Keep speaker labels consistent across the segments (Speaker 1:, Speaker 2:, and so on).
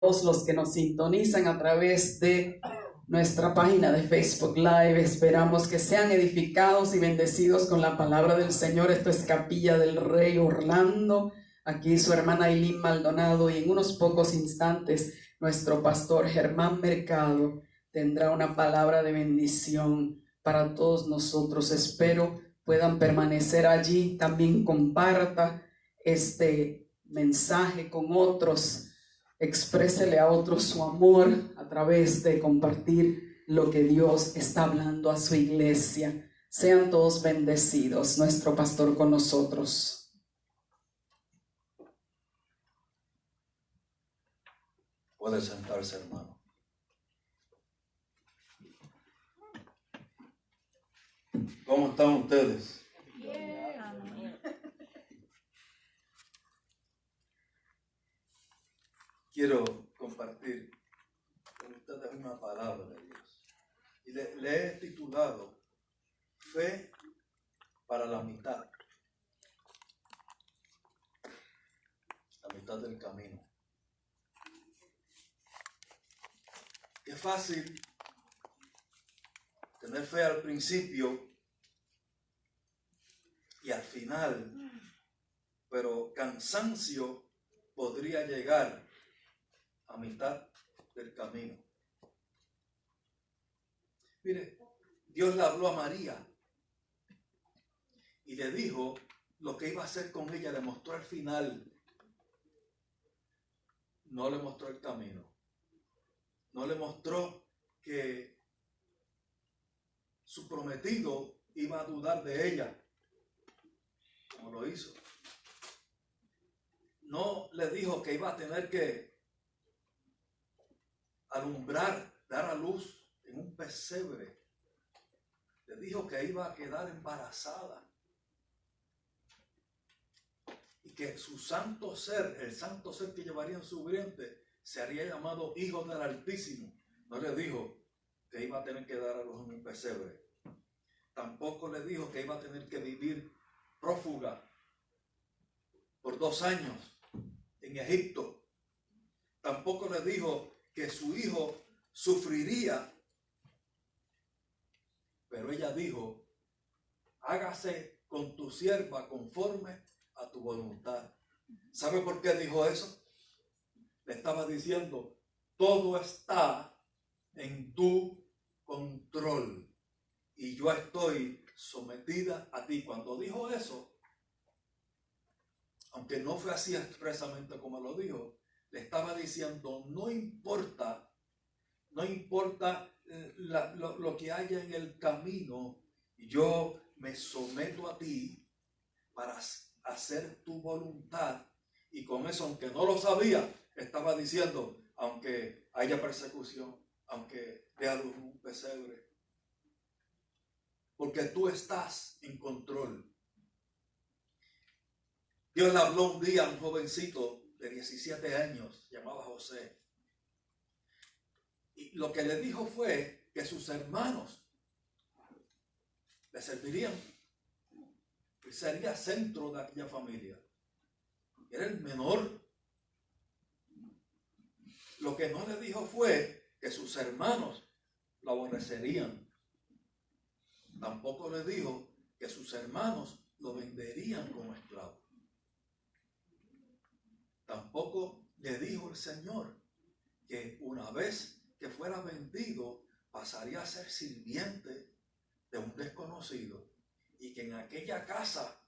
Speaker 1: todos los que nos sintonizan a través de nuestra página de Facebook Live. Esperamos que sean edificados y bendecidos con la palabra del Señor. Esto es Capilla del Rey Orlando. Aquí su hermana Ailín Maldonado, y en unos pocos instantes nuestro pastor Germán Mercado tendrá una palabra de bendición para todos nosotros. Espero puedan permanecer allí. También comparta este mensaje con otros. Exprésele a otros su amor a través de compartir lo que Dios está hablando a su iglesia. Sean todos bendecidos. Nuestro pastor con nosotros.
Speaker 2: Puede sentarse, hermano. ¿Cómo están ustedes? Quiero compartir con ustedes una palabra de Dios. Y le he titulado Fe para la mitad. La mitad del camino. Qué fácil tener fe al principio y al final, pero cansancio podría llegar a mitad del camino. Mire, Dios le habló a María y le dijo lo que iba a hacer con ella, le mostró al final. No le mostró el camino. No le mostró que su prometido iba a dudar de ella, como lo hizo. No le dijo que iba a tener que alumbrar, dar a luz en un pesebre. Le dijo que iba a quedar embarazada. Y que su santo ser, el santo ser que llevaría en su vientre, se haría llamado Hijo del Altísimo. No le dijo que iba a tener que dar a luz en un pesebre. Tampoco le dijo que iba a tener que vivir prófuga por 2 años en Egipto. Tampoco le dijo que su hijo sufriría. Pero ella dijo: hágase con tu sierva conforme a tu voluntad. ¿Sabe por qué dijo eso? Le estaba diciendo: todo está en tu control y yo estoy sometida a ti. Cuando dijo eso, aunque no fue así expresamente como lo dijo, le estaba diciendo: no importa lo que haya en el camino, yo me someto a ti para hacer tu voluntad. Y con eso, aunque no lo sabía, estaba diciendo: aunque haya persecución, aunque dé a luz un pesebre, porque tú estás en control. Dios le habló un día a un jovencito de 17 años, llamado José. Y lo que le dijo fue que sus hermanos le servirían. Y sería centro de aquella familia. Era el menor. Lo que no le dijo fue que sus hermanos lo aborrecerían. Tampoco le dijo que sus hermanos lo venderían como esclavo. Tampoco le dijo el Señor que una vez que fuera vendido pasaría a ser sirviente de un desconocido y que en aquella casa,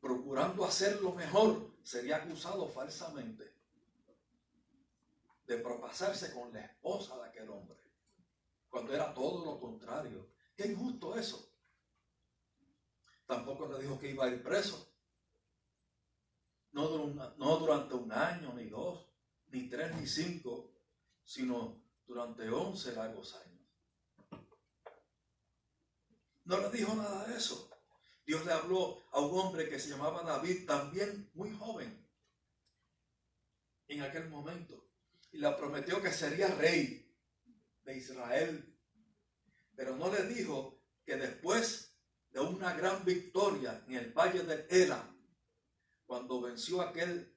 Speaker 2: procurando hacer lo mejor, sería acusado falsamente de propasarse con la esposa de aquel hombre, cuando era todo lo contrario. Qué injusto eso. Tampoco le dijo que iba a ir preso. No durante 1 año, ni 2, ni 3, ni 5, sino durante 11 largos años. No le dijo nada de eso. Dios le habló a un hombre que se llamaba David, también muy joven en aquel momento, y le prometió que sería rey de Israel. Pero no le dijo que después de una gran victoria en el valle de Ela, cuando venció a aquel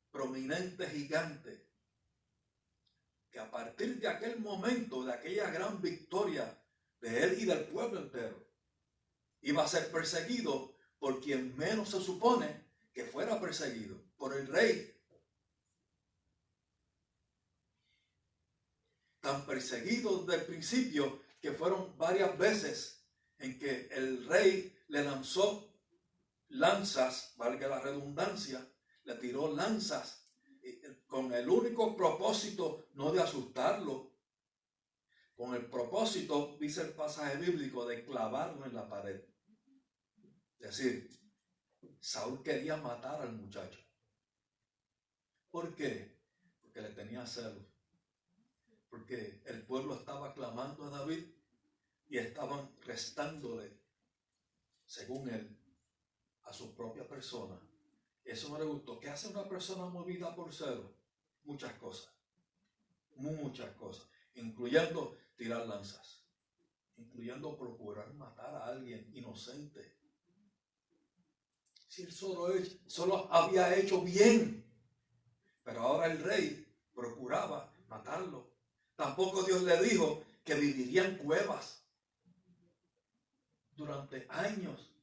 Speaker 2: prominente gigante, que a partir de aquel momento, de aquella gran victoria de él y del pueblo entero, iba a ser perseguido por quien menos se supone que fuera perseguido, por el rey. Tan perseguido desde el principio que fueron varias veces en que el rey le lanzó lanzas, valga la redundancia, le tiró lanzas con el único propósito no de asustarlo, con el propósito, dice el pasaje bíblico, de clavarlo en la pared. Es decir, Saúl quería matar al muchacho. ¿Por qué? Porque le tenía celos. Porque el pueblo estaba clamando a David y estaban restándole, según él, a su propia persona. Eso no le gustó. ¿Qué hace una persona movida por celos? Muchas cosas, incluyendo tirar lanzas, incluyendo procurar matar a alguien inocente. Si él solo había hecho bien, pero ahora el rey procuraba matarlo. Tampoco Dios le dijo que viviría en cuevas durante años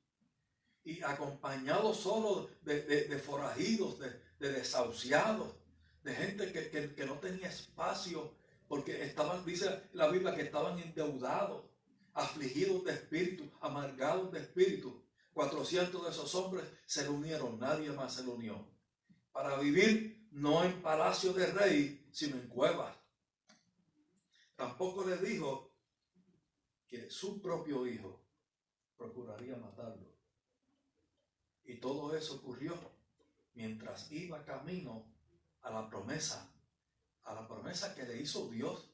Speaker 2: y acompañado solo de forajidos, de desahuciados, de gente que no tenía espacio porque estaban, dice la Biblia, que estaban endeudados, afligidos de espíritu, amargados de espíritu. 400 de esos hombres se le unieron, nadie más se le unió, para vivir no en palacio de rey, sino en cuevas. Tampoco le dijo que su propio hijo procuraría matarlo. Y todo eso ocurrió mientras iba camino a la promesa que le hizo Dios.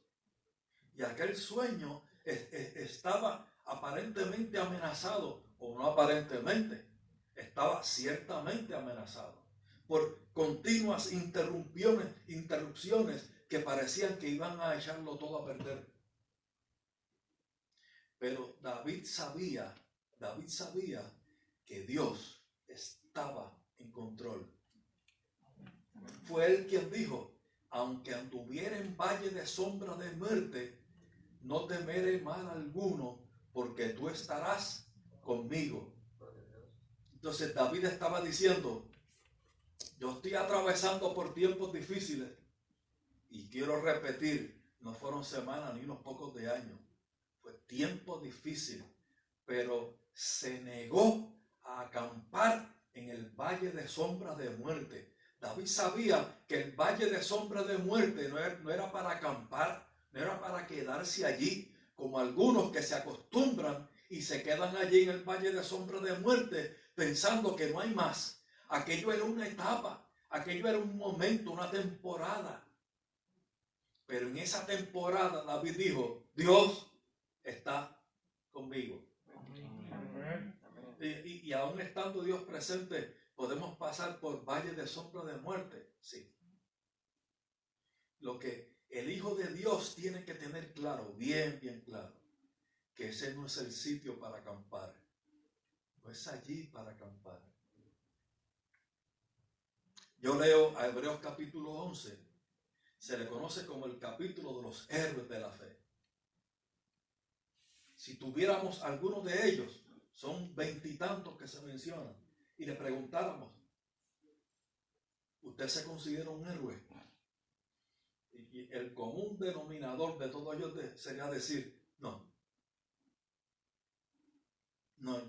Speaker 2: Y aquel sueño estaba aparentemente amenazado, o no aparentemente, estaba ciertamente amenazado por continuas interrupciones que parecían que iban a echarlo todo a perder. Pero David sabía que Dios estaba en control. Fue él quien dijo: aunque anduviera en valle de sombra de muerte, no temeré mal alguno, porque tú estarás conmigo. Entonces David estaba diciendo: yo estoy atravesando por tiempos difíciles, y quiero repetir, no fueron semanas ni unos pocos de años, fue tiempo difícil, pero se negó a acampar en el valle de sombra de muerte. David sabía que el valle de sombra de muerte no era para acampar, no era para quedarse allí, como algunos que se acostumbran y se quedan allí en el valle de sombra de muerte pensando que no hay más. Aquello era una etapa, aquello era un momento, una temporada. Pero en esa temporada David dijo: Dios está conmigo. Y aún estando Dios presente, ¿podemos pasar por valles de sombra de muerte? Sí. Lo que el Hijo de Dios tiene que tener claro, bien claro, que ese no es el sitio para acampar. No es allí para acampar. Yo leo a Hebreos capítulo 11. Se le conoce como el capítulo de los héroes de la fe. Si tuviéramos algunos de ellos, son 20 y tantos que se mencionan, y le preguntáramos: ¿usted se considera un héroe? Y el común denominador de todos ellos sería decir: no,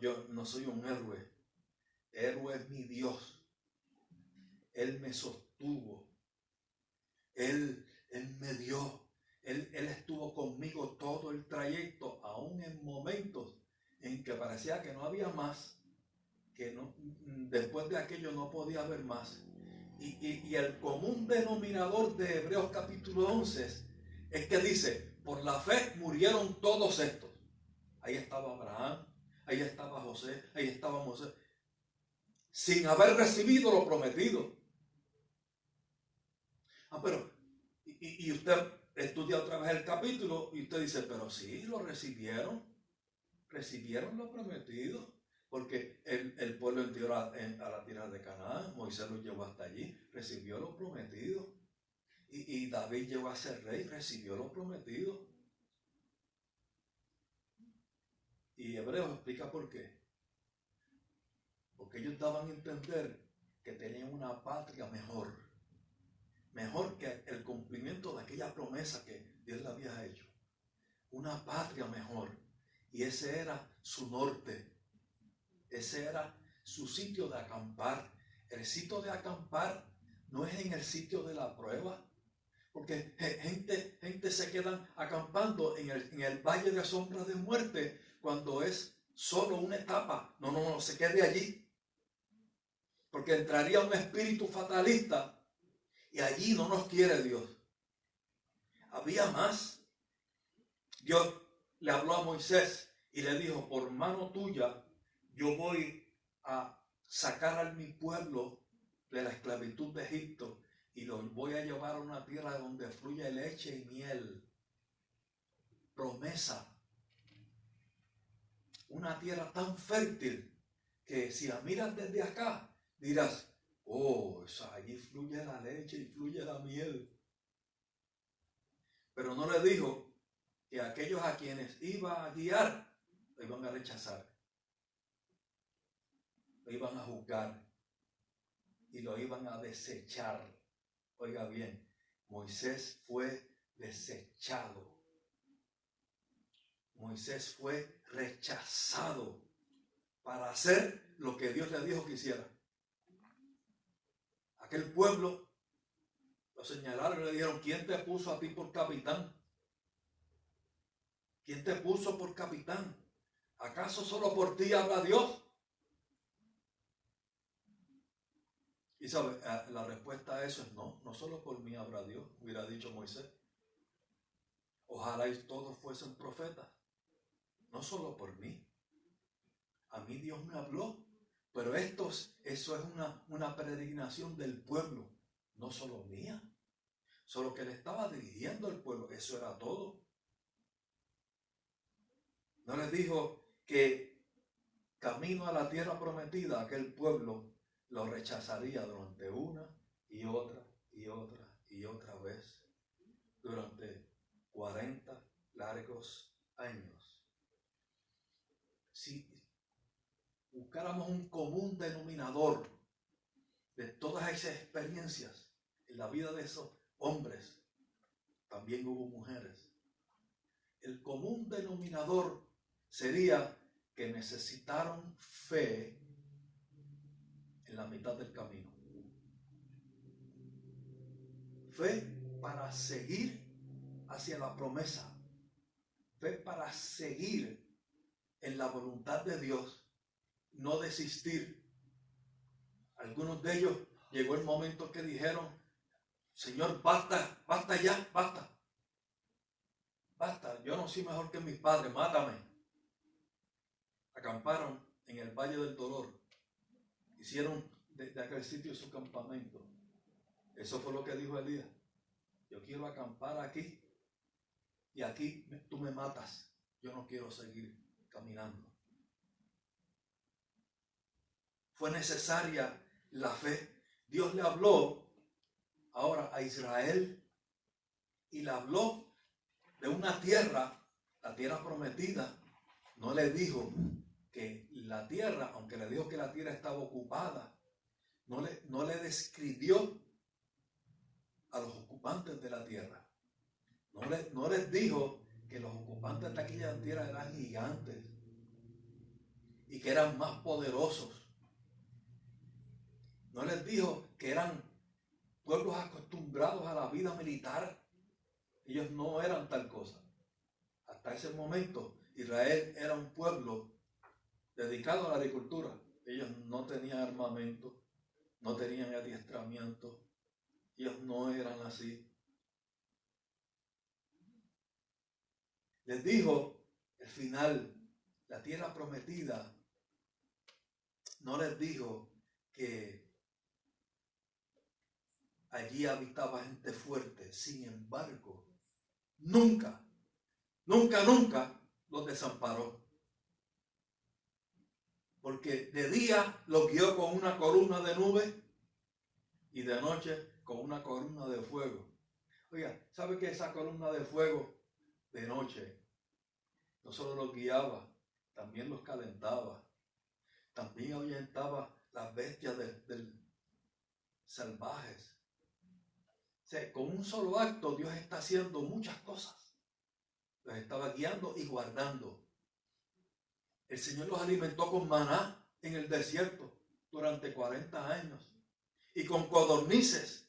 Speaker 2: yo no soy un héroe. Héroe es mi Dios. Él me sostuvo. Él me dio. Él estuvo conmigo todo el trayecto, aún en momentos en que parecía que no había más, que no, después de aquello no podía haber más. Y el común denominador de Hebreos capítulo 11 es que dice: por la fe murieron todos estos. Ahí estaba Abraham, ahí estaba José, ahí estaba Moisés, sin haber recibido lo prometido. Pero, y usted estudia otra vez el capítulo y usted dice: pero sí, lo recibieron lo prometido, porque el pueblo entró a la tierra de Canaán, Moisés lo llevó hasta allí, recibió lo prometido. Y David llegó a ser rey, recibió lo prometido. Y Hebreos explica por qué. Porque ellos daban a entender que tenían una patria mejor. Mejor que el cumplimiento de aquella promesa que Dios le había hecho. Una patria mejor. Y ese era su norte. Ese era su sitio de acampar. El sitio de acampar no es en el sitio de la prueba. Porque gente se quedan acampando en el valle de sombras de muerte cuando es solo una etapa. No, se quede allí. Porque entraría un espíritu fatalista y allí no nos quiere Dios. Había más. Dios le habló a Moisés y le dijo, por mano tuya yo voy a sacar a mi pueblo de la esclavitud de Egipto y los voy a llevar a una tierra donde fluye leche y miel. Promesa. Una tierra tan fértil que si la miras desde acá, dirás, oh, allí fluye la leche y fluye la miel. Pero no le dijo que aquellos a quienes iba a guiar, lo iban a rechazar. Lo iban a juzgar y lo iban a desechar. Oiga bien, Moisés fue desechado. Moisés fue rechazado para hacer lo que Dios le dijo que hiciera. Aquel pueblo lo señalaron y le dijeron, ¿quién te puso a ti por capitán? ¿Quién te puso por capitán? ¿Acaso solo por ti habla Dios? Y sabe, la respuesta a eso es no solo por mí habla Dios, hubiera dicho Moisés. Ojalá y todos fuesen profetas, no solo por mí. A mí Dios me habló, pero eso es una peregrinación del pueblo, no solo mía. Solo que le estaba dirigiendo al pueblo, eso era todo. No les dijo que camino a la tierra prometida, aquel pueblo lo rechazaría durante una y otra y otra y otra vez durante 40 largos años. Si buscáramos un común denominador de todas esas experiencias en la vida de esos hombres, también hubo mujeres. El común denominador sería que necesitaron fe en la mitad del camino. Fe para seguir hacia la promesa. Fe para seguir en la voluntad de Dios. No desistir. Algunos de ellos llegó el momento que dijeron, Señor, basta ya, basta. Basta, yo no soy mejor que mis padres, mátame. Acamparon en el Valle del Dolor. Hicieron de aquel sitio su campamento. Eso fue lo que dijo Elías. Yo quiero acampar aquí y aquí tú me matas. Yo no quiero seguir caminando. Fue necesaria la fe. Dios le habló ahora a Israel y le habló de una tierra, la tierra prometida. No le dijo que la tierra, aunque le dijo que la tierra estaba ocupada, no le describió a los ocupantes de la tierra. No les dijo que los ocupantes de aquella tierra eran gigantes y que eran más poderosos. No les dijo que eran pueblos acostumbrados a la vida militar. Ellos no eran tal cosa. Hasta ese momento Israel era un pueblo dedicado a la agricultura. Ellos no tenían armamento, no tenían adiestramiento. Ellos no eran así. Les dijo el final, la tierra prometida. No les dijo que allí habitaba gente fuerte. Sin embargo, nunca los desamparó. Porque de día los guió con una columna de nube y de noche con una columna de fuego Oiga, ¿sabe que esa columna de fuego de noche no solo los guiaba, también los calentaba, también ahuyentaba las bestias del salvajes? O sea, con un solo acto Dios está haciendo muchas cosas. Los estaba guiando y guardando. El Señor los alimentó con maná en el desierto durante 40 años y con codornices,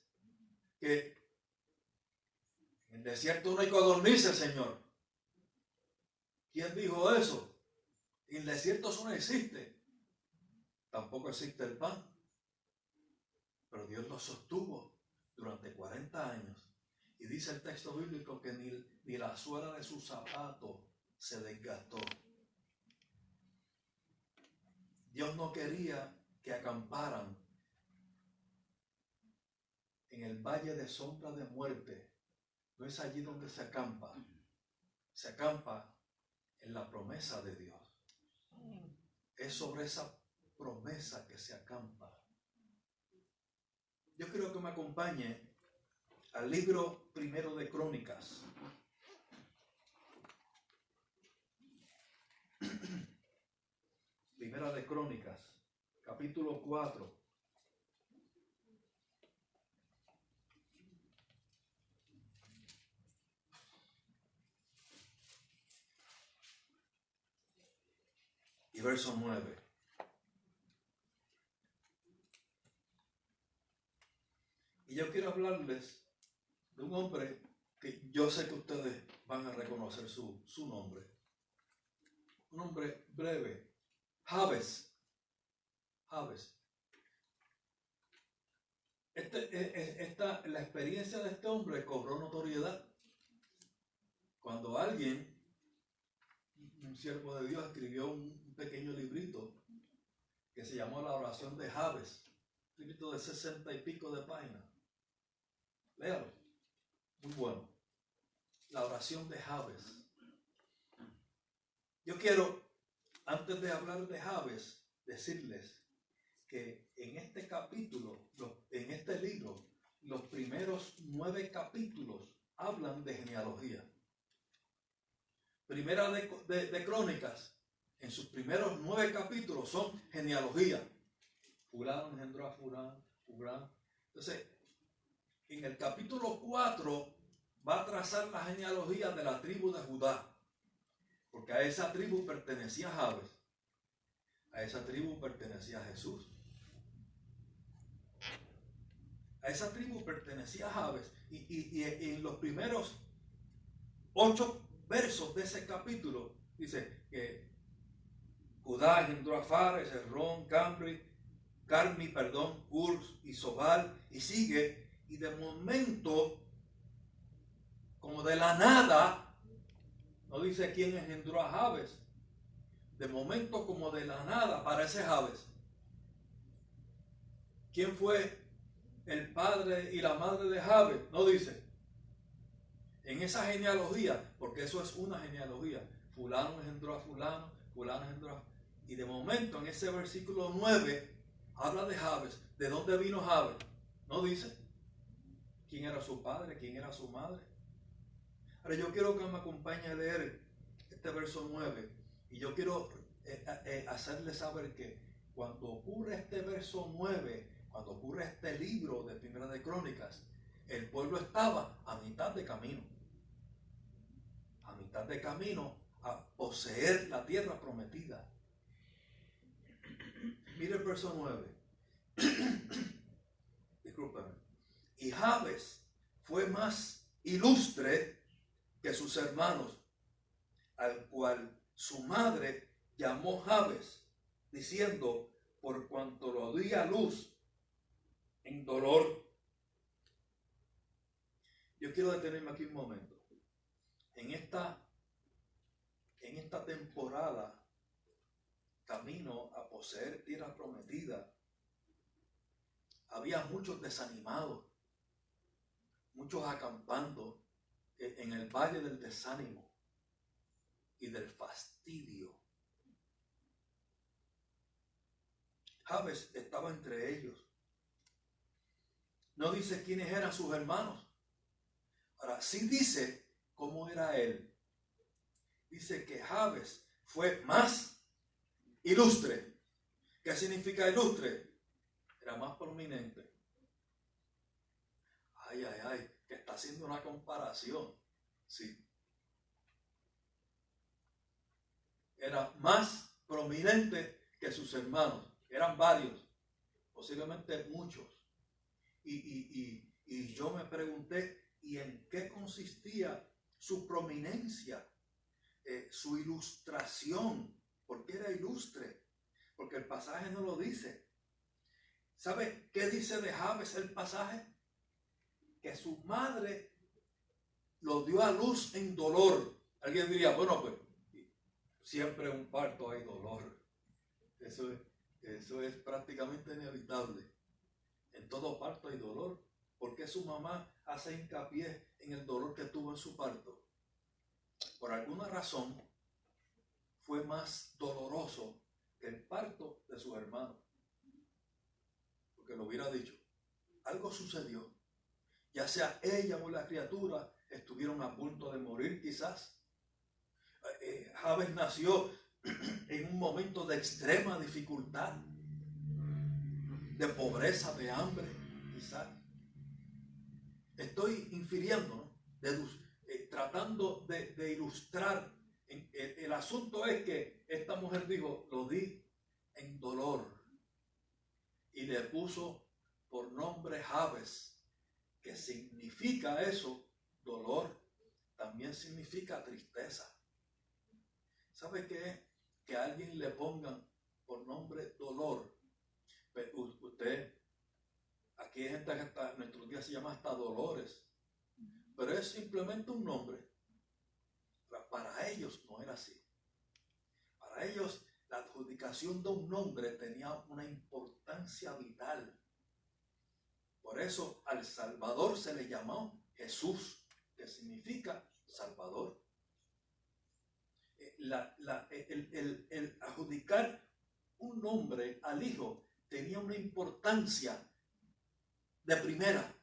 Speaker 2: que en el desierto no hay codornices, Señor. ¿Quién dijo eso? En el desierto eso no existe. Tampoco existe el pan. Pero Dios los sostuvo durante 40 años. Y dice el texto bíblico que ni la suela de su zapato se desgastó. Dios no quería que acamparan en el valle de sombra de muerte. No es allí donde se acampa. Se acampa en la promesa de Dios. Es sobre esa promesa que se acampa. Yo quiero que me acompañe al libro primero de Crónicas. Primera de Crónicas, capítulo 4. Y verso 9. Y yo quiero hablarles de un hombre que yo sé que ustedes van a reconocer su nombre. Un hombre breve. Jabes. La experiencia de este hombre cobró notoriedad cuando alguien, un siervo de Dios, escribió un pequeño librito que se llamó La Oración de Jabes, un librito de 60 y pico de páginas. Léalo, muy bueno. La Oración de Jabes. Yo quiero, antes de hablar de Jabes, decirles que en este capítulo, en este libro, los primeros 9 capítulos hablan de genealogía. Primera de Crónicas, en sus primeros 9 capítulos son genealogía. Fulano engendró a fulano. Entonces, en el capítulo 4 va a trazar la genealogía de la tribu de Judá, porque a esa tribu pertenecía Jabes, a esa tribu pertenecía Jesús. A esa tribu pertenecía Jabes, y en los primeros 8 versos de ese capítulo dice que Judá engendró a Fares, Hezrón, Carmi, Ur y Sobal, y sigue, y de momento, como de la nada, no dice quién engendró a Jabes, de momento como de la nada aparece Jabes. ¿Quién fue el padre y la madre de Jabes? No dice. En esa genealogía, porque eso es una genealogía, fulano engendró a fulano, fulano engendró a... Y de momento en ese versículo 9 habla de Jabes. ¿De dónde vino Jabes? No dice quién era su padre, quién era su madre. Ahora yo quiero que me acompañe a leer este verso 9, y yo quiero hacerle saber que cuando ocurre este verso 9, cuando ocurre este libro de Primera de Crónicas, el pueblo estaba a mitad de camino. A mitad de camino a poseer la tierra prometida. Mire el verso 9. Discúlpame. Y Jabes fue más ilustre que sus hermanos, al cual su madre llamó Jabes, diciendo, por cuanto lo di a luz en dolor. Yo quiero detenerme aquí un momento. En esta temporada, camino a poseer tierra prometida, había muchos desanimados, muchos acampando en el valle del desánimo y del fastidio. Jabes estaba entre ellos. No dice quiénes eran sus hermanos. Ahora, sí dice cómo era él. Dice que Jabes fue más ilustre. ¿Qué significa ilustre? Era más prominente. Ay, ay, ay, que está haciendo una comparación. Sí. Era más prominente que sus hermanos. Eran varios, posiblemente muchos. Y yo me pregunté, ¿y en qué consistía su prominencia? Su ilustración. ¿Por qué era ilustre? Porque el pasaje no lo dice. ¿Sabe qué dice de Jabes el pasaje? Que su madre lo dio a luz en dolor. Alguien diría, bueno, pues siempre en un parto hay dolor. Eso es prácticamente inevitable. En todo parto hay dolor. ¿Por qué su mamá hace hincapié en el dolor que tuvo en su parto? Por alguna razón fue más doloroso que el parto de sus hermanos. Porque lo hubiera dicho. Algo sucedió. Ya sea ella o la criatura estuvieron a punto de morir quizás. Jabes nació en un momento de extrema dificultad, de pobreza, de hambre, quizás. Estoy infiriendo, ¿no? Tratando de ilustrar. El asunto es que esta mujer dijo, lo di en dolor. Y le puso por nombre Jabes, que significa eso, dolor, también significa tristeza. ¿Sabe qué? Que a alguien le pongan por nombre dolor. Usted, aquí hay gente que hasta en nuestros días se llama hasta Dolores, pero es simplemente un nombre. Para ellos no era así. Para ellos la adjudicación de un nombre tenía una importancia vital. Por eso al Salvador se le llamó Jesús, que significa Salvador. El adjudicar un nombre al hijo tenía una importancia de primera.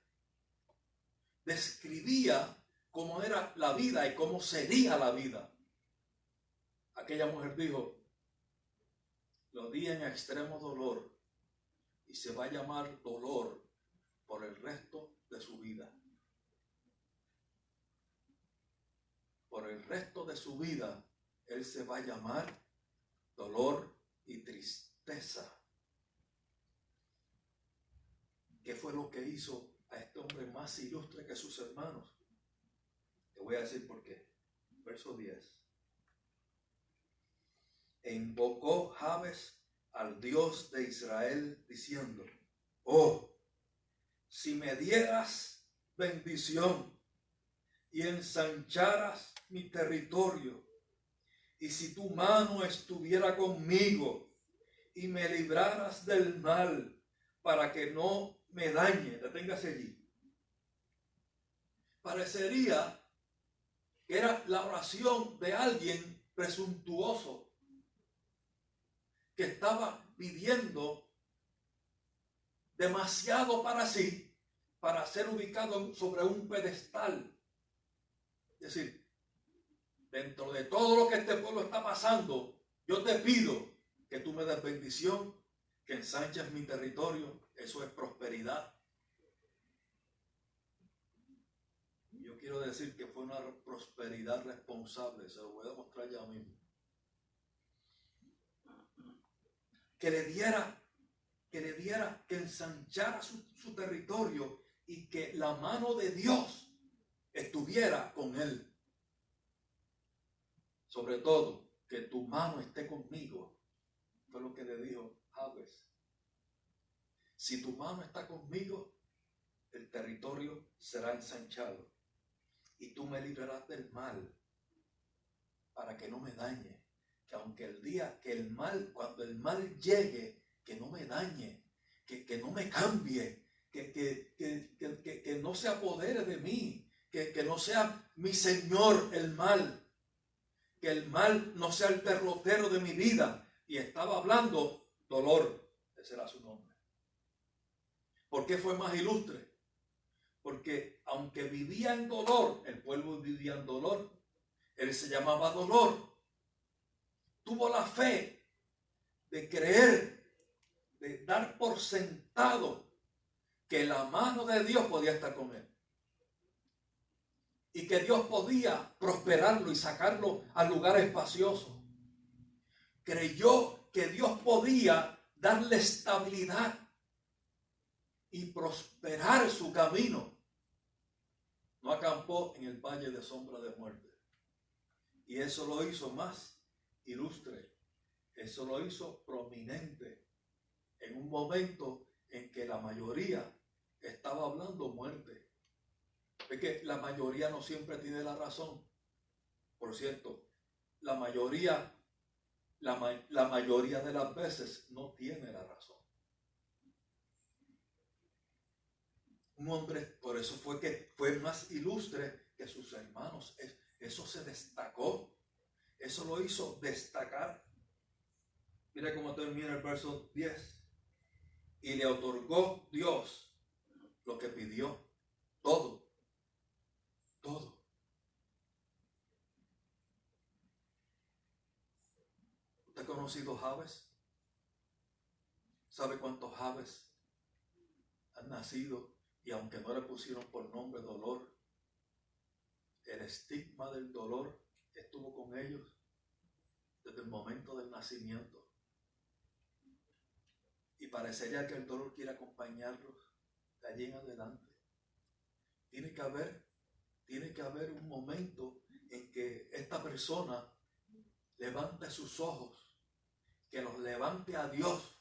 Speaker 2: Describía cómo era la vida y cómo sería la vida. Aquella mujer dijo, lo di en extremo dolor y se va a llamar dolor por el resto de su vida. Por el resto de su vida, él se va a llamar dolor y tristeza. ¿Qué fue lo que hizo a este hombre más ilustre que sus hermanos? Te voy a decir por qué. Verso 10. E invocó Jabes al Dios de Israel diciendo, oh, si me dieras bendición y ensancharas mi territorio, y si tu mano estuviera conmigo y me libraras del mal para que no me dañe, deténgase allí. Parecería que era la oración de alguien presuntuoso que estaba pidiendo demasiado para sí, para ser ubicado sobre un pedestal. Es decir, dentro de todo lo que este pueblo está pasando, yo te pido que tú me des bendición, que ensanches mi territorio. Eso es prosperidad. Yo quiero decir que fue una prosperidad responsable, se lo voy a mostrar ya mismo. Que le diera, que ensanchara su territorio y que la mano de Dios estuviera con él. Sobre todo, que tu mano esté conmigo. Fue lo que le dijo Jabes. Si tu mano está conmigo, el territorio será ensanchado. Y tú me librarás del mal para que no me dañe. Que aunque el día que el mal, cuando el mal llegue, que no me dañe, que no me cambie, que no se apodere de mí, que no sea mi Señor el mal, que el mal no sea el derrotero de mi vida. Y estaba hablando dolor, ese era su nombre. ¿Por qué fue más ilustre? Porque aunque vivía en dolor, el pueblo vivía en dolor, él se llamaba dolor. Tuvo la fe de creer, de dar por sentado que la mano de Dios podía estar con él. Y que Dios podía prosperarlo y sacarlo a lugares espaciosos. Creyó que Dios podía darle estabilidad y prosperar su camino. No acampó en el valle de sombra de muerte. Y eso lo hizo más ilustre. Eso lo hizo prominente en un momento en que la mayoría estaba hablando muerte. Es que la mayoría no siempre tiene la razón. Por cierto, la mayoría de las veces no tiene la razón. Un hombre, por eso fue que fue más ilustre que sus hermanos. Eso se destacó. Eso lo hizo destacar. Mira cómo termina el verso 10. Y le otorgó Dios lo que pidió. Todo. Todo. ¿Usted ha conocido Jabes? ¿Sabe cuántos Jabes han nacido? Y aunque no le pusieron por nombre dolor, el estigma del dolor estuvo con ellos desde el momento del nacimiento. Y parecería que el dolor quiere acompañarlos de allí en adelante. Tiene que haber un momento en que esta persona levante sus ojos, que los levante a Dios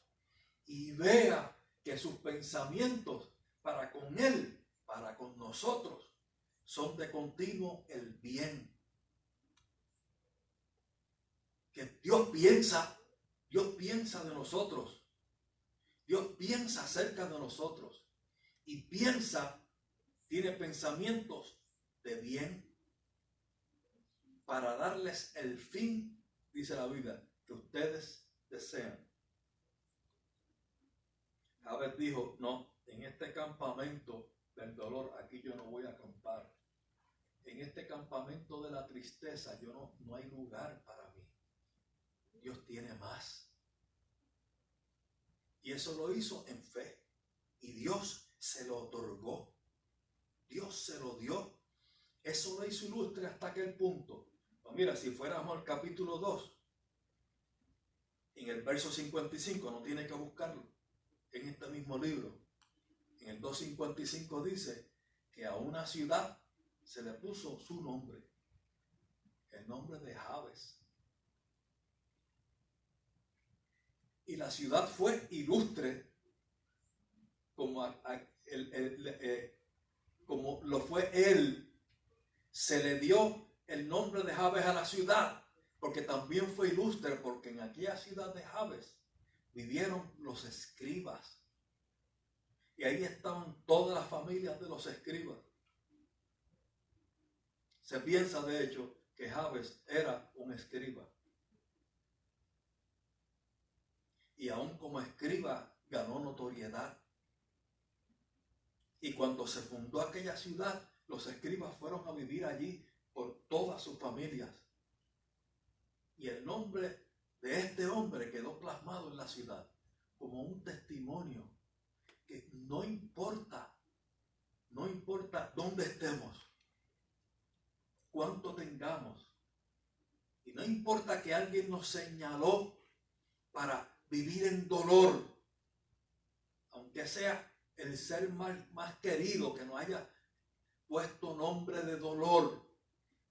Speaker 2: y vea que sus pensamientos para con Él, para con nosotros, son de continuo el bien. Que Dios piensa de nosotros. Dios piensa acerca de nosotros. Y tiene pensamientos de bien para darles el fin, dice la Biblia, que ustedes desean. Jabes dijo, no, en este campamento del dolor, aquí yo no voy a acampar. En este campamento de la tristeza, no hay lugar para mí. Dios tiene más. Y eso lo hizo en fe. Y Dios se lo otorgó. Dios se lo dio. Eso lo hizo ilustre hasta aquel punto. Pues mira, si fuéramos al capítulo 2, en el verso 55, no tiene que buscarlo, en este mismo libro, en el 2:55 dice que a una ciudad se le puso su nombre, el nombre de Jabes. Y la ciudad fue ilustre como lo fue él. Se le dio el nombre de Jabes a la ciudad, porque también fue ilustre, porque en aquella ciudad de Jabes vivieron los escribas. Y ahí estaban todas las familias de los escribas. Se piensa, de hecho, que Jabes era un escriba. Y aún como escriba ganó notoriedad. Y cuando se fundó aquella ciudad, los escribas fueron a vivir allí por todas sus familias. Y el nombre de este hombre quedó plasmado en la ciudad como un testimonio que no importa dónde estemos, cuánto tengamos, y no importa que alguien nos señaló para vivir en dolor, aunque sea el ser más querido que nos haya puesto nombre de dolor,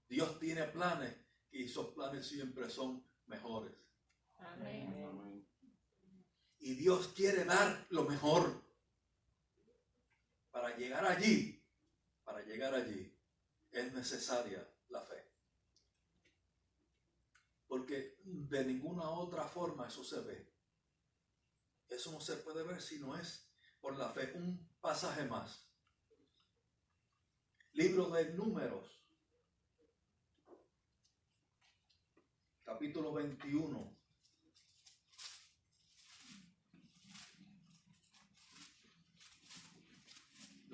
Speaker 2: Dios tiene planes y esos planes siempre son mejores.
Speaker 3: Amén.
Speaker 2: Y Dios quiere dar lo mejor. Para llegar allí es necesaria la fe. Porque de ninguna otra forma eso se ve. Eso no se puede ver si no es por la fe. Un pasaje más. Libro de Números, capítulo 21.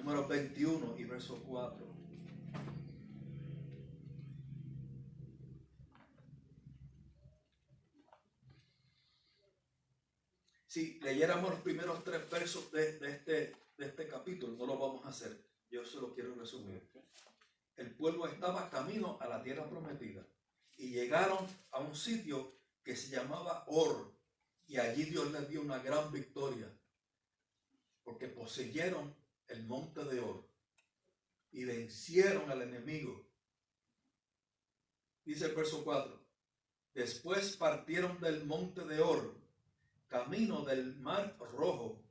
Speaker 2: número 21 y verso 4. Si leyéramos los primeros 3 versos de este capítulo, no lo vamos a hacer. Yo se lo quiero resumir. El pueblo estaba camino a la tierra prometida y llegaron a un sitio que se llamaba Or, y allí Dios les dio una gran victoria porque poseyeron el monte de Or y vencieron al enemigo. Dice el verso 4: después partieron del monte de Or, camino del mar Rojo,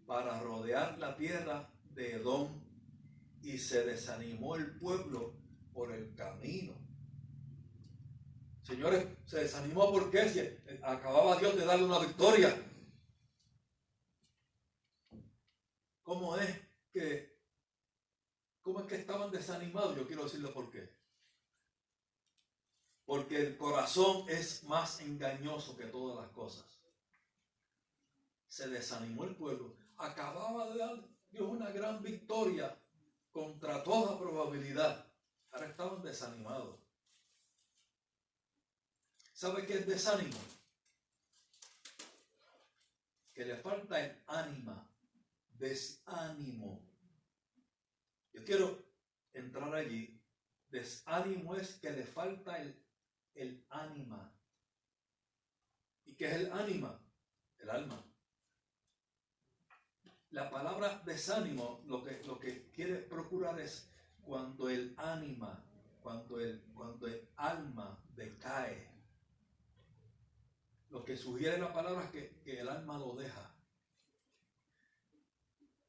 Speaker 2: para rodear la tierra de Edom, y se desanimó el pueblo por el camino. Señores, se desanimó porque si acababa Dios de darle una victoria. ¿Cómo es que estaban desanimados? Yo quiero decirle por qué. Porque el corazón es más engañoso que todas las cosas. Se desanimó el pueblo. Acababa de dar Dios una gran victoria contra toda probabilidad. Ahora estaban desanimados. ¿Sabe qué es desánimo? Que le falta el ánima. Desánimo. Yo quiero entrar allí. Desánimo es que le falta el ánima. ¿Y qué es el ánima? El alma. La palabra desánimo lo que quiere procurar es cuando el ánima, cuando el alma decae. Lo que sugiere la palabra es que el alma lo deja.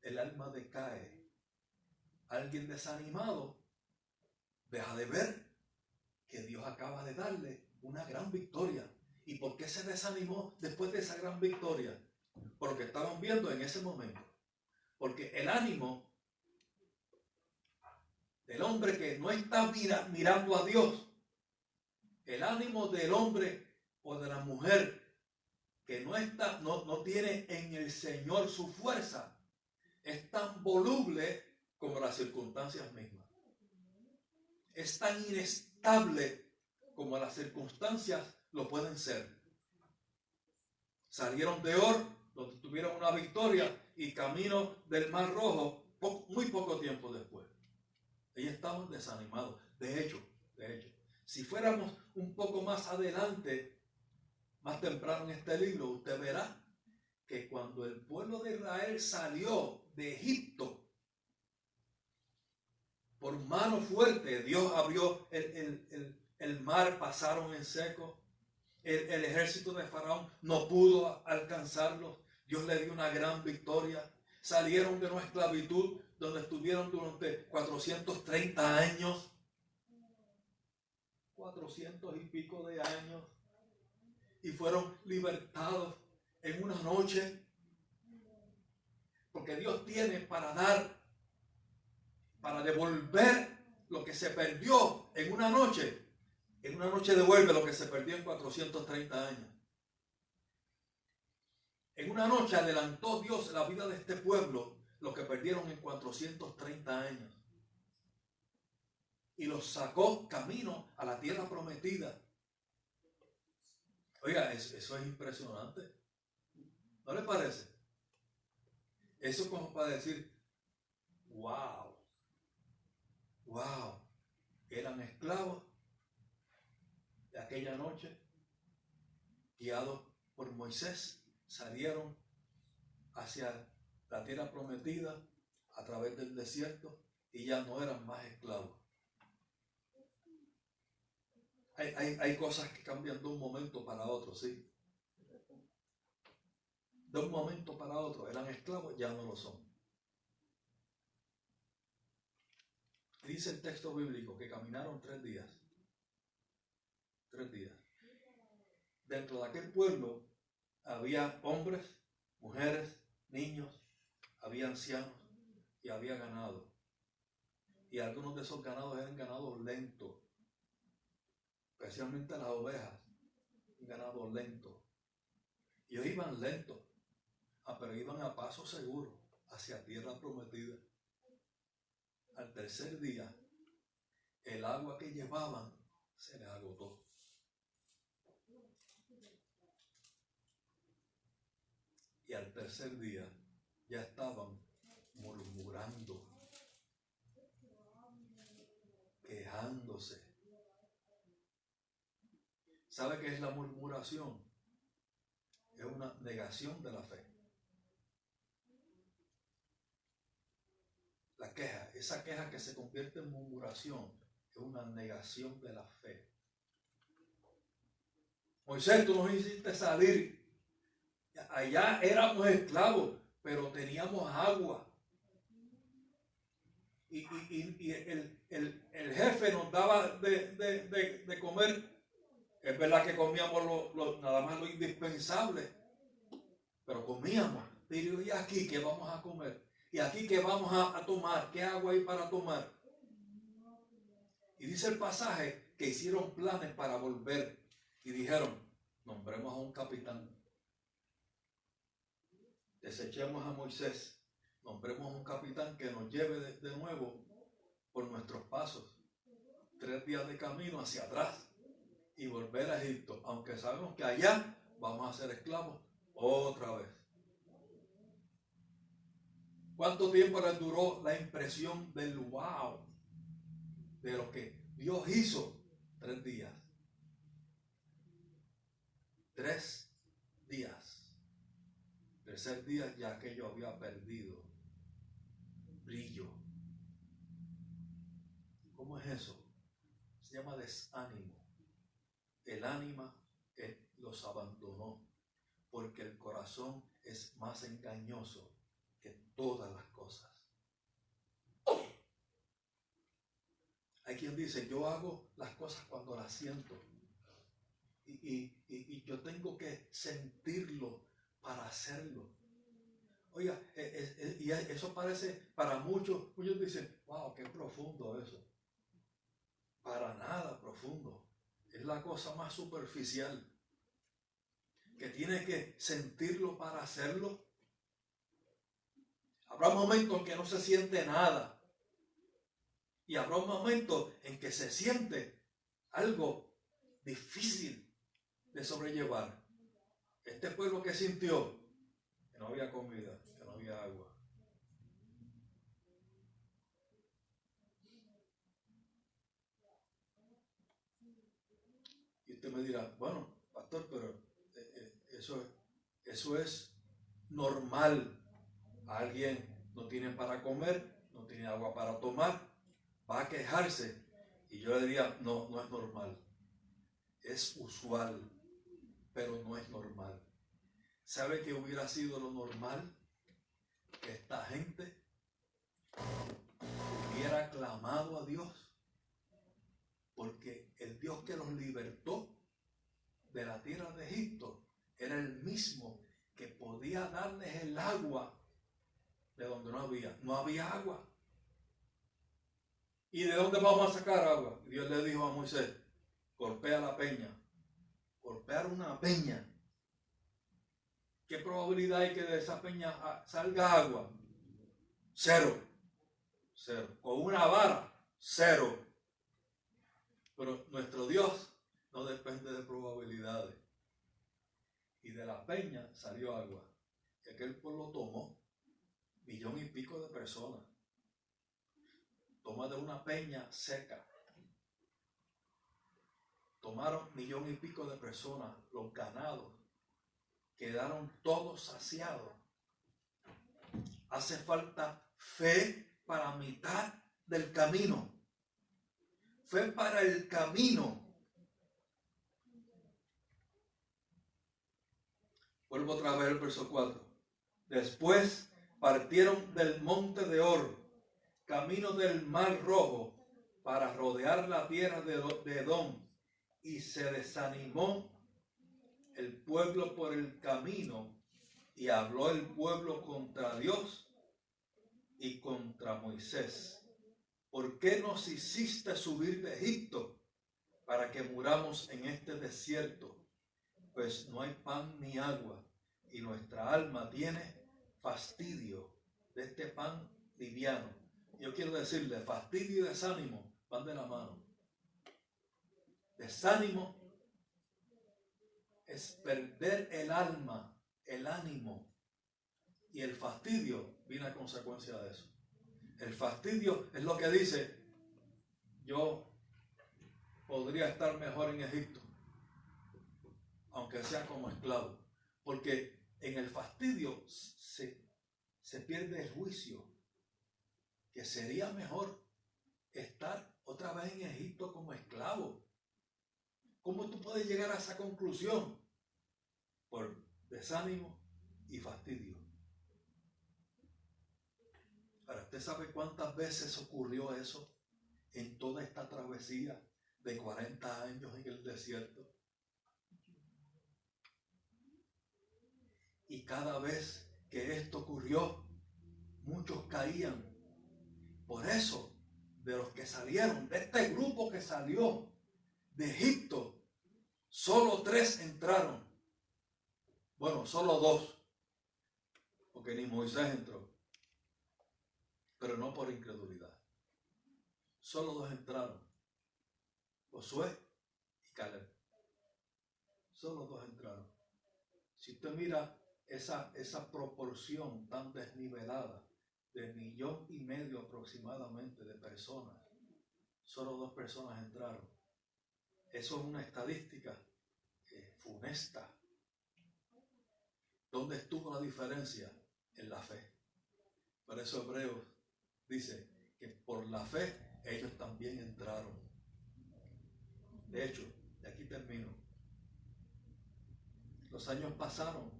Speaker 2: El alma decae. Alguien desanimado deja de ver que Dios acaba de darle una gran victoria. ¿Y por qué se desanimó después de esa gran victoria? Por lo que estaban viendo en ese momento. Porque el ánimo del hombre que no está mirando a Dios, el ánimo del hombre o de la mujer que no tiene en el Señor su fuerza, es tan voluble como las circunstancias mismas. Es tan inestable como las circunstancias lo pueden ser. Salieron de Or, donde tuvieron una victoria, y camino del Mar Rojo muy poco tiempo después. Ellos estaban desanimados. De hecho, si fuéramos un poco más adelante, más temprano en este libro, usted verá que cuando el pueblo de Israel salió de Egipto, por mano fuerte, Dios abrió el mar, pasaron en seco. El ejército de Faraón no pudo alcanzarlos. Dios le dio una gran victoria. Salieron de una esclavitud donde estuvieron durante 430 años. 400 y pico de años. Y fueron libertados en una noche. Porque Dios tiene para dar, para devolver lo que se perdió en una noche. En una noche devuelve lo que se perdió en 430 años. En una noche adelantó Dios la vida de este pueblo, lo que perdieron en 430 años. Y los sacó camino a la tierra prometida. Oiga, eso es impresionante. ¿No le parece? Eso es como para decir, wow, eran esclavos de aquella noche, guiados por Moisés. Salieron hacia la tierra prometida a través del desierto y ya no eran más esclavos. Hay cosas que cambian de un momento para otro, ¿sí? De un momento para otro eran esclavos, ya no lo son. Dice el texto bíblico que caminaron 3 días. 3 días. Dentro de aquel pueblo había hombres, mujeres, niños, había ancianos y había ganado. Y algunos de esos ganados eran ganados lentos, especialmente las ovejas, un ganado lento. Y ellos iban lentos, pero iban a paso seguro hacia tierra prometida. al tercer día, el agua que llevaban se les agotó. Y al tercer día ya estaban murmurando, quejándose. ¿Sabe qué es la murmuración? Es una negación de la fe. La queja, esa queja que se convierte en murmuración, es una negación de la fe. Moisés, tú nos hiciste salir. Allá éramos esclavos, pero teníamos agua. Y el jefe nos daba de comer. Es verdad que comíamos nada más lo indispensable, pero comíamos. Pero ¿y aquí qué vamos a comer? ¿Y aquí qué vamos a tomar? ¿Qué agua hay para tomar? Y dice el pasaje que hicieron planes para volver y dijeron, nombremos a un capitán. Desechemos a Moisés, nombremos a un capitán que nos lleve de nuevo por nuestros pasos. 3 días de camino hacia atrás y volver a Egipto, aunque sabemos que allá vamos a ser esclavos otra vez. ¿Cuánto tiempo les duró la impresión del wow? De lo que Dios hizo. 3 días. 3 días. Tercer día ya aquello había perdido brillo. ¿Cómo es eso? Se llama desánimo. El ánima los abandonó porque el corazón es más engañoso que todas las cosas. Hay quien dice, yo hago las cosas cuando las siento y yo tengo que sentirlo para hacerlo. Oiga, y eso parece para muchos dicen, wow, qué profundo eso. Para nada profundo. Es la cosa más superficial. Que tiene que sentirlo para hacerlo. Habrá momentos en que no se siente nada. Y habrá un momento en que se siente algo difícil de sobrellevar. Este pueblo que sintió que no había comida, que no había agua. Y usted me dirá, bueno, pastor, pero eso es normal. Alguien no tiene para comer, no tiene agua para tomar, va a quejarse. Y yo le diría, no es normal. Es usual, pero no es normal. ¿Sabe qué hubiera sido lo normal? Que esta gente hubiera clamado a Dios, porque el Dios que los libertó de la tierra de Egipto era el mismo que podía darles el agua de donde no había agua. ¿Y de dónde vamos a sacar agua? Dios le dijo a Moisés, golpea la peña. Golpear una peña. ¿Qué probabilidad hay que de esa peña salga agua? 0. Con una vara, 0. Pero nuestro Dios no depende de probabilidades. Y de la peña salió agua. Y aquel pueblo tomó 1,000,000 y pico de personas. Toma de una peña seca. Tomaron 1,000,000 y pico de personas, los ganados. Quedaron todos saciados. Hace falta fe para mitad del camino. Fe para el camino. Vuelvo otra vez al verso 4. Después partieron del monte de Or, camino del mar Rojo, para rodear la tierra de Edom, y se desanimó el pueblo por el camino, y habló el pueblo contra Dios y contra Moisés. ¿Por qué nos hiciste subir de Egipto para que muramos en este desierto? Pues no hay pan ni agua, y nuestra alma tiene fastidio de este pan liviano. Yo quiero decirle, fastidio y desánimo van de la mano. Desánimo es perder el alma, el ánimo. Y el fastidio viene a consecuencia de eso. El fastidio es lo que dice, yo podría estar mejor en Egipto, aunque sea como esclavo. Porque en el fastidio se pierde el juicio, que sería mejor estar otra vez en Egipto como esclavo. ¿Cómo tú puedes llegar a esa conclusión? Por desánimo y fastidio. Ahora, ¿usted sabe cuántas veces ocurrió eso en toda esta travesía de 40 años en el desierto? Y cada vez que esto ocurrió, muchos caían. Por eso, de los que salieron, de este grupo que salió de Egipto, solo 3 entraron. Bueno, solo 2, porque ni Moisés entró. Pero no por incredulidad. Solo 2 entraron. Josué y Caleb. Solo 2 entraron. Si usted mira esa proporción tan desnivelada de 1,5 millones aproximadamente de personas, solo 2 personas entraron. Eso es una estadística funesta. ¿Dónde estuvo la diferencia? En la fe. Por eso Hebreos dice que por la fe ellos también entraron. De hecho, de aquí termino. Los años pasaron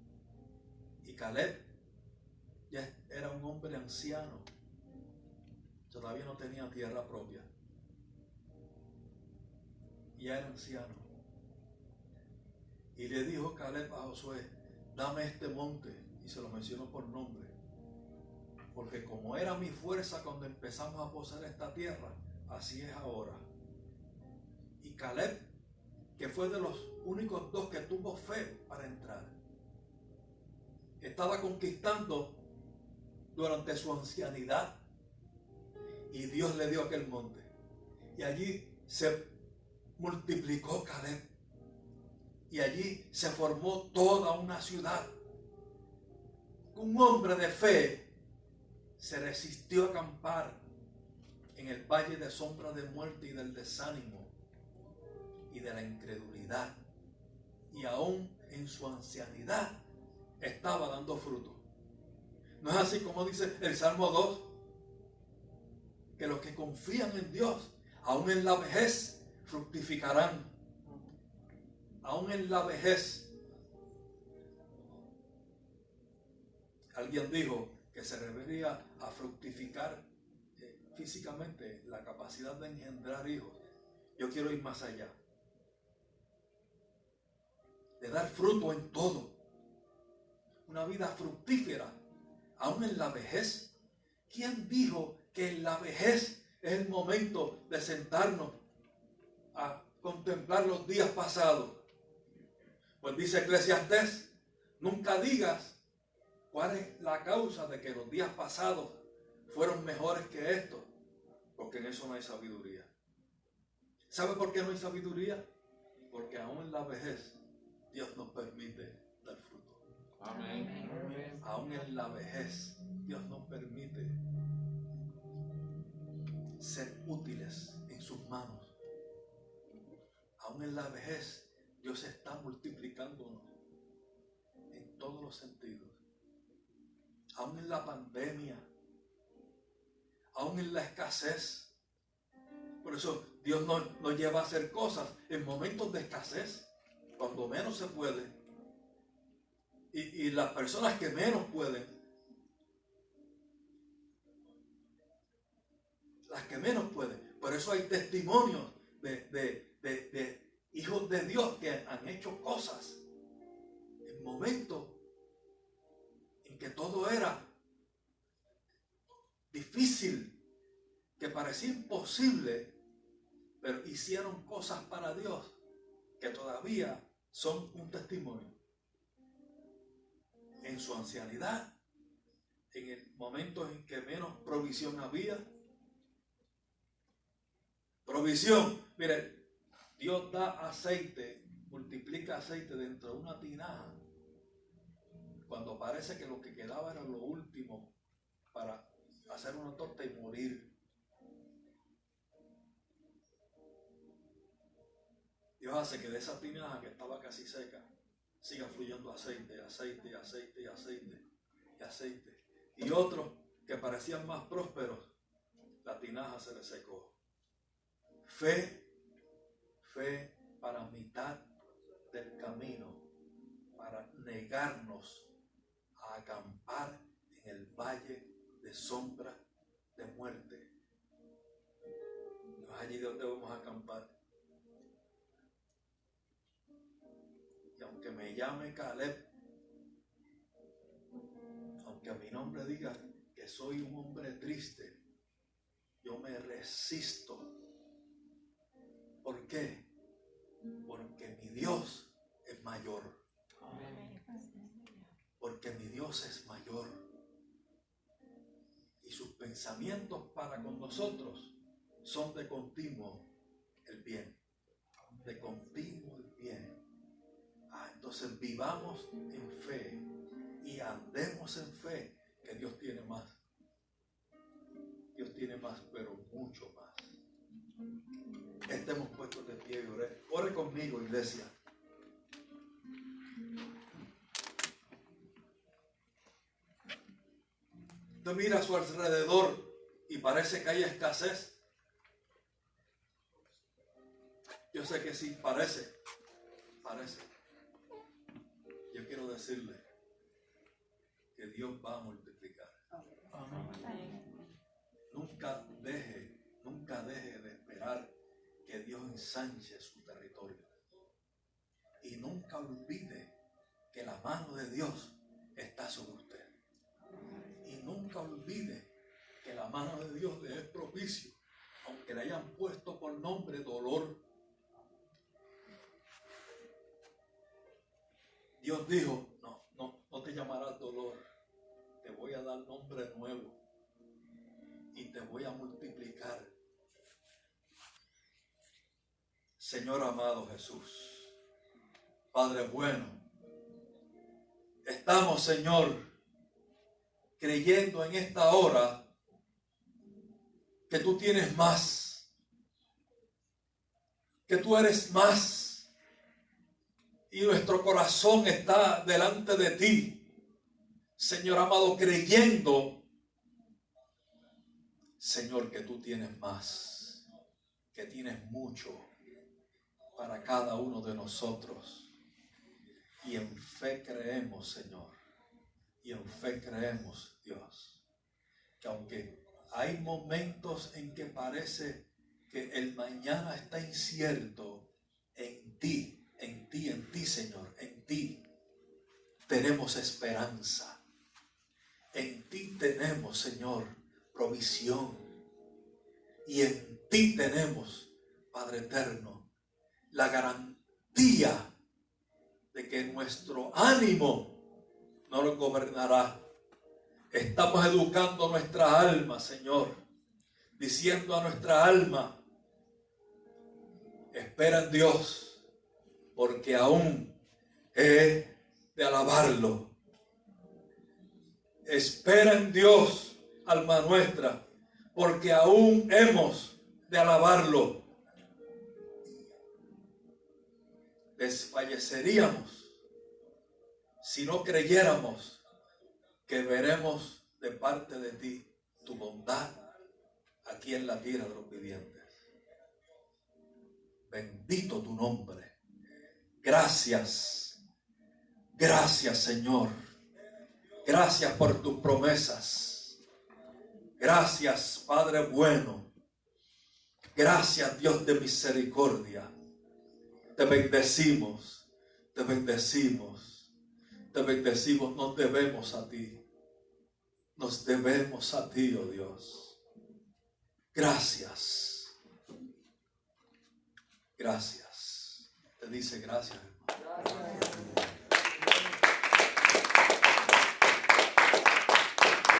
Speaker 2: y Caleb ya era un hombre anciano. Todavía no tenía tierra propia. Ya era anciano. Y le dijo Caleb a Josué, dame este monte. Y se lo mencionó por nombre. Porque como era mi fuerza cuando empezamos a poseer esta tierra, así es ahora. Y Caleb, que fue de los únicos 2 que tuvo fe para entrar, estaba conquistando durante su ancianidad. Y Dios le dio aquel monte. Y allí se multiplicó Caleb. Y allí se formó toda una ciudad. Un hombre de fe se resistió a acampar en el valle de sombra de muerte y del desánimo y de la incredulidad. Y aún en su ancianidad estaba dando fruto. ¿No es así como dice el Salmo 2? Que los que confían en Dios, aún en la vejez, fructificarán. Aún en la vejez. Alguien dijo que se refería a fructificar físicamente, la capacidad de engendrar hijos. Yo quiero ir más allá. De dar fruto en todo. Una vida fructífera, aún en la vejez. ¿Quién dijo que en la vejez es el momento de sentarnos a contemplar los días pasados? Pues dice Eclesiastés, nunca digas cuál es la causa de que los días pasados fueron mejores que estos, porque en eso no hay sabiduría. ¿Sabe por qué no hay sabiduría? Porque aún en la vejez Dios nos permite dar fruto.
Speaker 3: Amén.
Speaker 2: Aún en la vejez Dios nos permite ser útiles en sus manos. Aún en la vejez Dios está multiplicándonos en todos los sentidos. Aún en la pandemia, aún en la escasez. Por eso Dios nos lleva a hacer cosas en momentos de escasez, cuando menos se puede. Y las personas que menos pueden, las que menos pueden. Por eso hay testimonios de hijos de Dios que han hecho cosas en momentos en que todo era difícil, que parecía imposible, pero hicieron cosas para Dios que todavía son un testimonio. En su ancianidad, en el momento en que menos provisión había, Provisión. Mire, Dios da aceite, multiplica aceite dentro de una tinaja. Cuando parece que lo que quedaba era lo último para hacer una torta y morir. Dios hace que de esa tinaja que estaba casi seca siga fluyendo aceite, aceite, aceite, aceite y aceite. Y otros que parecían más prósperos, la tinaja se les secó. Fe para mitad del camino, para negarnos a acampar en el valle de sombra de muerte. No es allí donde vamos a acampar. Y aunque me llame Caleb, aunque mi nombre diga que soy un hombre triste, yo me resisto. ¿Por qué? Porque mi Dios es mayor. Porque mi Dios es mayor. Y sus pensamientos para con nosotros son de continuo el bien. De continuo el bien. Entonces vivamos en fe y andemos en fe, que Dios tiene más. Dios tiene más, pero mucho más. Estemos puestos de pie y ore. Ore conmigo, iglesia. Usted mira a su alrededor y parece que hay escasez. Yo sé que sí, parece. Yo quiero decirle que Dios va a multiplicar. Nunca deje de esperar que Dios ensanche su territorio. Y nunca olvide que la mano de Dios está sobre usted. Y nunca olvide que la mano de Dios le es propicio, aunque le hayan puesto por nombre dolor. Dios dijo, no te llamarás dolor, te voy a dar nombre nuevo y te voy a multiplicar. Señor amado Jesús, Padre bueno, estamos, Señor, creyendo en esta hora que tú tienes más, que tú eres más. Y nuestro corazón está delante de ti, Señor amado, creyendo, Señor, que tú tienes más, que tienes mucho para cada uno de nosotros. Y en fe creemos, Señor, y en fe creemos, Dios, que aunque hay momentos en que parece que el mañana está incierto, en ti, Señor, en ti tenemos esperanza. En ti tenemos, Señor, provisión. Y en ti tenemos, Padre eterno, la garantía de que nuestro ánimo no lo gobernará. Estamos educando nuestra alma, Señor, diciendo a nuestra alma, espera en Dios, porque aún he de alabarlo. Espera en Dios, alma nuestra, porque aún hemos de alabarlo. Desfalleceríamos si no creyéramos que veremos de parte de ti tu bondad aquí en la tierra de los vivientes. Bendito tu nombre. Gracias, Señor. Gracias por tus promesas. Gracias, Padre bueno. Gracias, Dios de misericordia. Te bendecimos, te bendecimos, te bendecimos. Nos debemos a ti. Nos debemos a ti, oh Dios. Gracias. Gracias. Te dice gracias, hermano. Gracias.